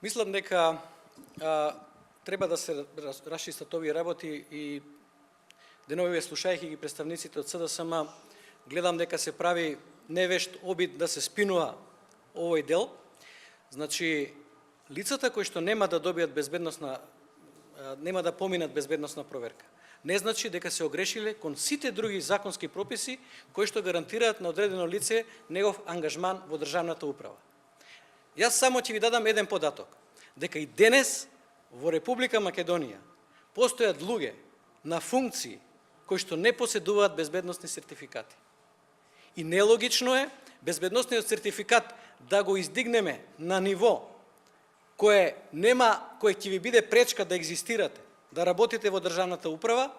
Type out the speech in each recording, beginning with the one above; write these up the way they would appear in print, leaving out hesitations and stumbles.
Мислам дека треба да се расчистат овие работи и деновиве слушајќи ги представниците од СДСМ, гледам дека се прави невешт обид да се спинува овој дел. Значи, лицата кои што нема да добијат безбедносна, нема да поминат безбедносна проверка, не значи дека се огрешиле кон сите други законски прописи кои што гарантираат на одредено лице негов ангажман во државната управа. Јас само ќе ви дадам еден податок, дека и денес во Република Македонија постојат луѓе на функции кои што не поседуваат безбедносни сертификати. И нелогично е безбедносниот сертификат да го издигнеме на ниво кое ќе ви биде пречка да екзистирате, да работите во државната управа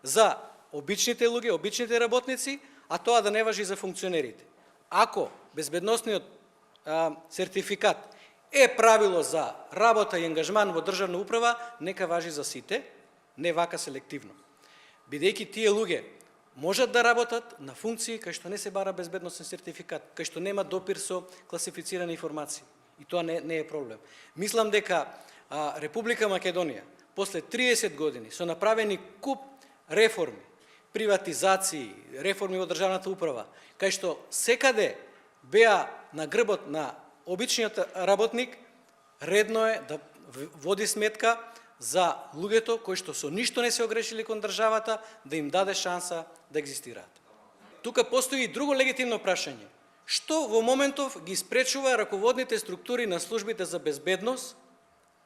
за обичните луѓе, обичните работници, а тоа да не важи за функционерите. Ако безбедносниот сертификат е правило за работа и ангажман во државна управа, нека важи за сите, не вака селективно. Бидејќи тие луѓе можат да работат на функции кај што не се бара безбедносен сертификат, кај што нема допир со класифицирани информации. И тоа не е проблем. Мислам дека Република Македонија после 30 години со направени куп реформи, приватизации, реформи во државната управа, кај што секаде беа на грбот на обичниот работник, редно е да води сметка за луѓето кои што со ништо не се огрешили кон државата, да им даде шанса да екзистираат. Тука постои и друго легитимно прашање. Што во моментов ги спречува раководните структури на службите за безбедност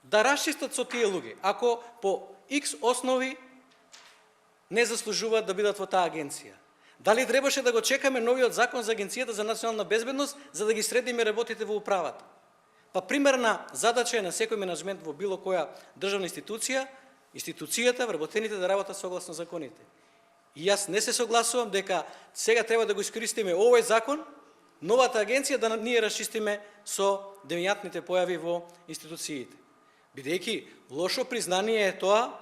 да расчистат со тие луѓе, ако по X основи не заслужуваат да бидат во таа агенција? Дали требаше да го чекаме новиот закон за Агенцијата за национална безбедност за да ги средиме работите во управата? Па примерна задача е на секој менаџмент во било која државна институција, институцијата, вработените да работат согласно законите. И јас не се согласувам дека сега треба да го искористиме овој закон, новата агенција да ние расчистиме со девијантните појави во институциите. Бидејќи лошо признание е тоа,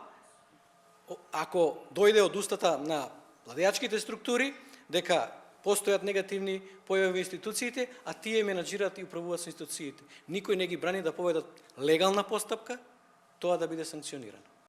ако дојде од устата на владеачките структури, дека постојат негативни појави во институциите, а тие менаџираат и управуваат со институциите. Никој не ги брани да поведат легална постапка, тоа да биде санкционирано.